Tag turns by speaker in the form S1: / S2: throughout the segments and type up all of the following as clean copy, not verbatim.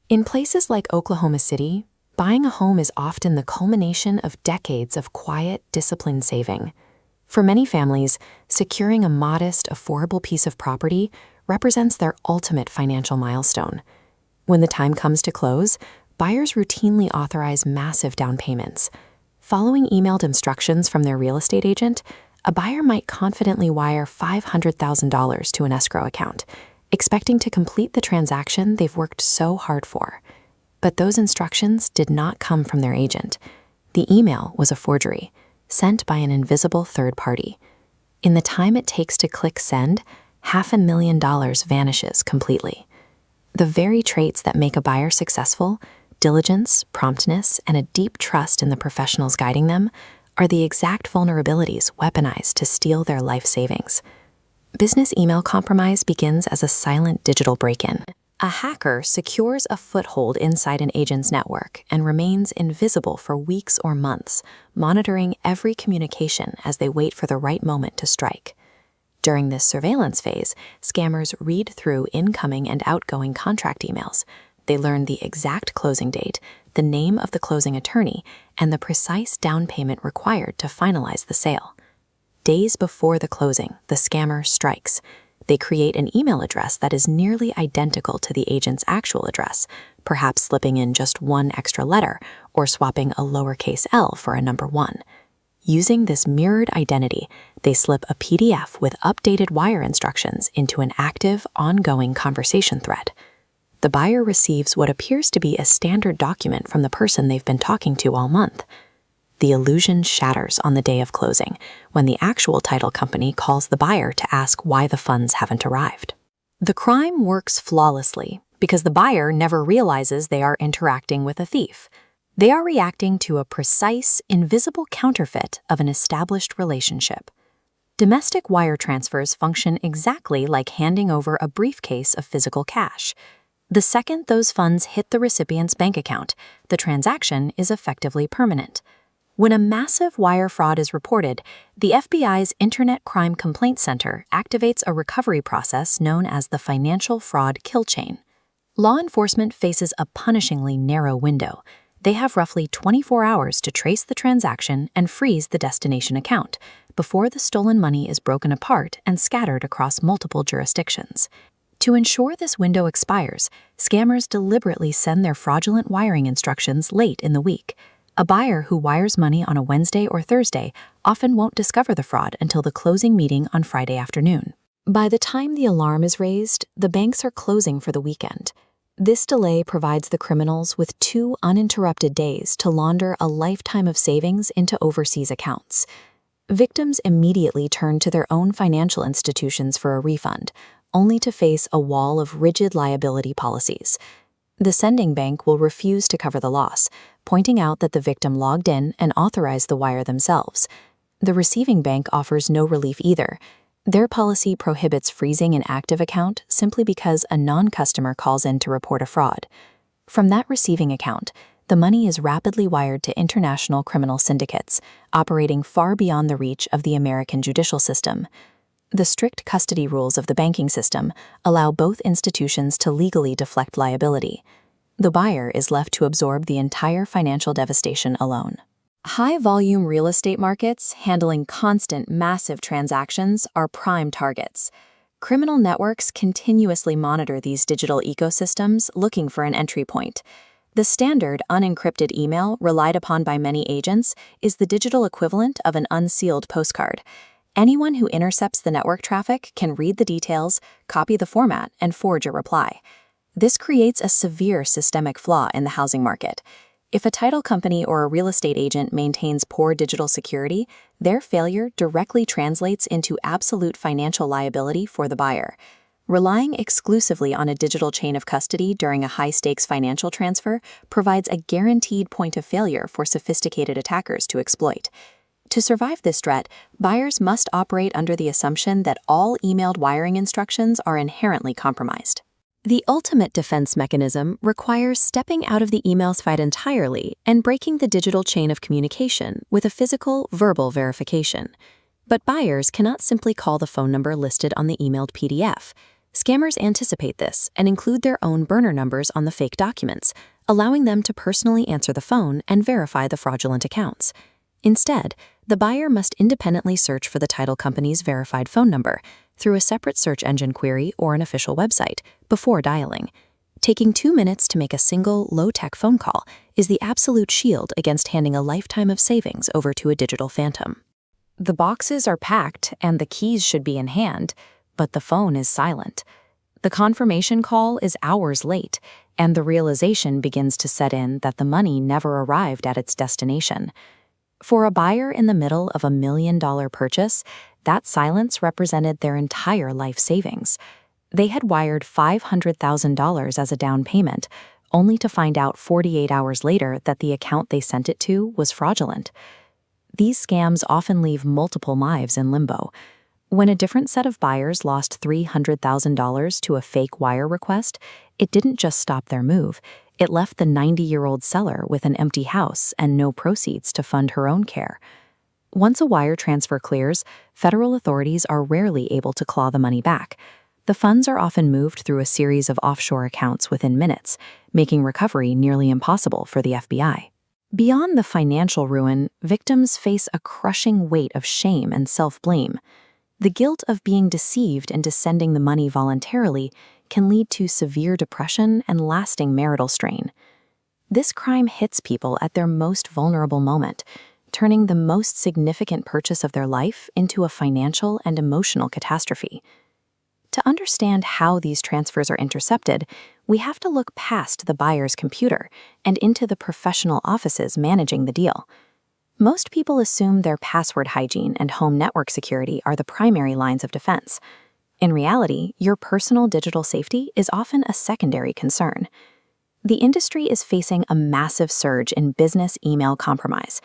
S1: In places like Oklahoma City, buying a home is often the culmination of decades of quiet, disciplined saving. For many families, securing a modest, affordable piece of property represents their ultimate financial milestone. When the time comes to close, buyers routinely authorize massive down payments. Following emailed instructions from their real estate agent, a buyer might confidently wire $500,000 to an escrow account, expecting to complete the transaction they've worked so hard for. But those instructions did not come from their agent. The email was a forgery, sent by an invisible third party. In the time it takes to click send, $500,000 vanishes completely. The very traits that make a buyer successful, diligence, promptness, and a deep trust in the professionals guiding them, are the exact vulnerabilities weaponized to steal their life savings. Business email compromise begins as a silent digital break-in. A hacker secures a foothold inside an agent's network and remains invisible for weeks or months, monitoring every communication as they wait for the right moment to strike. During this surveillance phase, scammers read through incoming and outgoing contract emails. They learn the exact closing date, the name of the closing attorney, and the precise down payment required to finalize the sale. Days before the closing, the scammer strikes. They create an email address that is nearly identical to the agent's actual address, perhaps slipping in just one extra letter or swapping a lowercase l for a number 1. Using this mirrored identity, they slip a PDF with updated wire instructions into an active, ongoing conversation thread. The buyer receives what appears to be a standard document from the person they've been talking to all month. The illusion shatters on the day of closing, when the actual title company calls the buyer to ask why the funds haven't arrived. The crime works flawlessly because the buyer never realizes they are interacting with a thief. They are reacting to a precise, invisible counterfeit of an established relationship. Domestic wire transfers function exactly like handing over a briefcase of physical cash. The second those funds hit the recipient's bank account, the transaction is effectively permanent. When a massive wire fraud is reported, the FBI's Internet Crime Complaint Center activates a recovery process known as the Financial Fraud Kill Chain. Law enforcement faces a punishingly narrow window. They have roughly 24 hours to trace the transaction and freeze the destination account before the stolen money is broken apart and scattered across multiple jurisdictions. To ensure this window expires, scammers deliberately send their fraudulent wiring instructions late in the week. A buyer who wires money on a Wednesday or Thursday often won't discover the fraud until the closing meeting on Friday afternoon. By the time the alarm is raised, the banks are closing for the weekend. This delay provides the criminals with 2 uninterrupted days to launder a lifetime of savings into overseas accounts. Victims immediately turn to their own financial institutions for a refund, only to face a wall of rigid liability policies. The sending bank will refuse to cover the loss, pointing out that the victim logged in and authorized the wire themselves. The receiving bank offers no relief either. Their policy prohibits freezing an active account simply because a non-customer calls in to report a fraud. From that receiving account, the money is rapidly wired to international criminal syndicates, operating far beyond the reach of the American judicial system. The strict custody rules of the banking system allow both institutions to legally deflect liability. The buyer is left to absorb the entire financial devastation alone. High-volume real estate markets handling constant, massive transactions are prime targets. Criminal networks continuously monitor these digital ecosystems, looking for an entry point. The standard unencrypted email relied upon by many agents is the digital equivalent of an unsealed postcard. Anyone who intercepts the network traffic can read the details, copy the format, and forge a reply. This creates a severe systemic flaw in the housing market. If a title company or a real estate agent maintains poor digital security, their failure directly translates into absolute financial liability for the buyer. Relying exclusively on a digital chain of custody during a high-stakes financial transfer provides a guaranteed point of failure for sophisticated attackers to exploit. To survive this threat, buyers must operate under the assumption that all emailed wiring instructions are inherently compromised. The ultimate defense mechanism requires stepping out of the emails fight entirely and breaking the digital chain of communication with a physical, verbal verification. But buyers cannot simply call the phone number listed on the emailed PDF. Scammers anticipate this and include their own burner numbers on the fake documents, allowing them to personally answer the phone and verify the fraudulent accounts. Instead, the buyer must independently search for the title company's verified phone number through a separate search engine query or an official website before dialing. Taking 2 minutes to make a single, low-tech phone call is the absolute shield against handing a lifetime of savings over to a digital phantom. The boxes are packed and the keys should be in hand, but the phone is silent. The confirmation call is hours late, and the realization begins to set in that the money never arrived at its destination. For a buyer in the middle of $1 million purchase, that silence represented their entire life savings. They had wired $500,000 as a down payment, only to find out 48 hours later that the account they sent it to was fraudulent. These scams often leave multiple lives in limbo. When a different set of buyers lost $300,000 to a fake wire request, it didn't just stop their move. It left the 90-year-old seller with an empty house and no proceeds to fund her own care. Once a wire transfer clears, federal authorities are rarely able to claw the money back. The funds are often moved through a series of offshore accounts within minutes, making recovery nearly impossible for the FBI. Beyond the financial ruin, victims face a crushing weight of shame and self-blame. The guilt of being deceived into sending the money voluntarily can lead to severe depression and lasting marital strain. This crime hits people at their most vulnerable moment, turning the most significant purchase of their life into a financial and emotional catastrophe. To understand how these transfers are intercepted, we have to look past the buyer's computer and into the professional offices managing the deal. Most people assume their password hygiene and home network security are the primary lines of defense. In reality, your personal digital safety is often a secondary concern. The industry is facing a massive surge in business email compromise.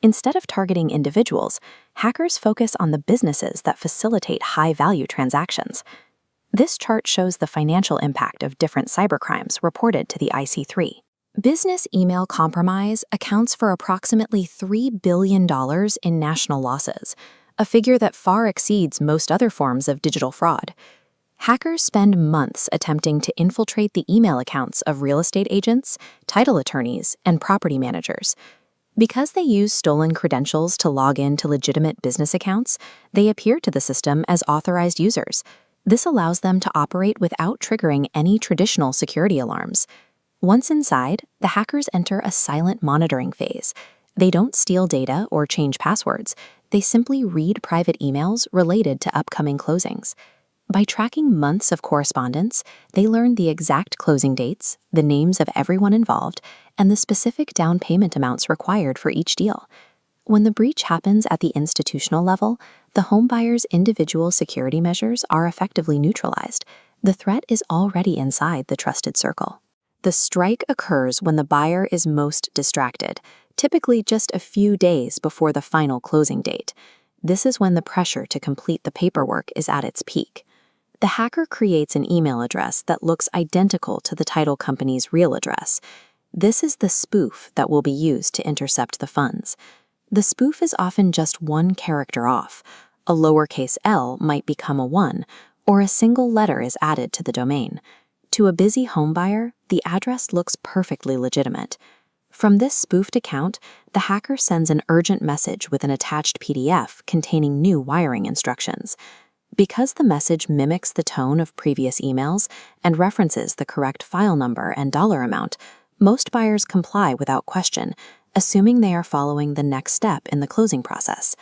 S1: Instead of targeting individuals, hackers focus on the businesses that facilitate high-value transactions. This chart shows the financial impact of different cybercrimes reported to the IC3. Business email compromise accounts for approximately $3 billion in national losses, a figure that far exceeds most other forms of digital fraud. Hackers spend months attempting to infiltrate the email accounts of real estate agents, title attorneys, and property managers. Because they use stolen credentials to log in to legitimate business accounts, they appear to the system as authorized users. This allows them to operate without triggering any traditional security alarms. Once inside, the hackers enter a silent monitoring phase. They don't steal data or change passwords. They simply read private emails related to upcoming closings. By tracking months of correspondence, they learn the exact closing dates, the names of everyone involved, and the specific down payment amounts required for each deal. When the breach happens at the institutional level, the homebuyer's individual security measures are effectively neutralized. The threat is already inside the trusted circle. The strike occurs when the buyer is most distracted, typically just a few days before the final closing date. This is when the pressure to complete the paperwork is at its peak. The hacker creates an email address that looks identical to the title company's real address. This is the spoof that will be used to intercept the funds. The spoof is often just one character off. A lowercase l might become a 1, or a single letter is added to the domain. To a busy homebuyer, the address looks perfectly legitimate. From this spoofed account, the hacker sends an urgent message with an attached PDF containing new wiring instructions. Because the message mimics the tone of previous emails and references the correct file number and dollar amount, most buyers comply without question, assuming they are following the next step in the closing process.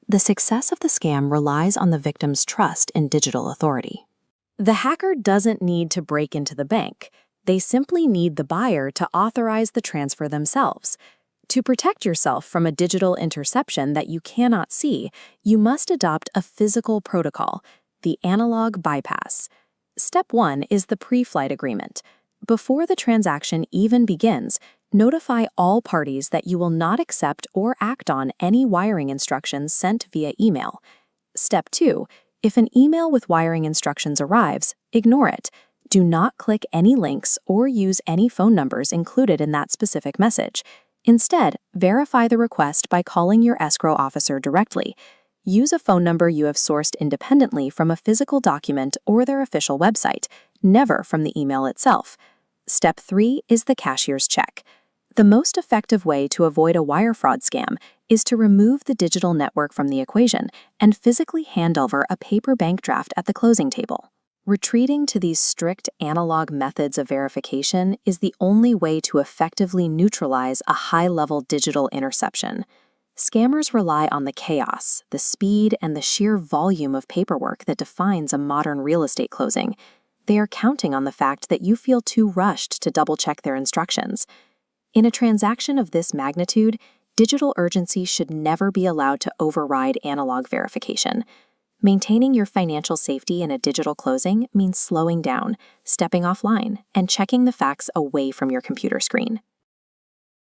S1: The success of the scam relies on the victim's trust in digital authority. The hacker doesn't need to break into the bank. They simply need the buyer to authorize the transfer themselves. To protect yourself from a digital interception that you cannot see, you must adopt a physical protocol, the analog bypass. Step 1 is the pre-flight agreement. Before the transaction even begins, notify all parties that you will not accept or act on any wiring instructions sent via email. Step 2, if an email with wiring instructions arrives, ignore it. Do not click any links or use any phone numbers included in that specific message. Instead, verify the request by calling your escrow officer directly. Use a phone number you have sourced independently from a physical document or their official website, never from the email itself. Step 3 is the cashier's check. The most effective way to avoid a wire fraud scam is to remove the digital network from the equation and physically hand over a paper bank draft at the closing table. Retreating to these strict analog methods of verification is the only way to effectively neutralize a high-level digital interception. Scammers rely on the chaos, the speed, and the sheer volume of paperwork that defines a modern real estate closing. They are counting on the fact that you feel too rushed to double-check their instructions. In a transaction of this magnitude, digital urgency should never be allowed to override analog verification. Maintaining your financial safety in a digital closing means slowing down, stepping offline, and checking the facts away from your computer screen.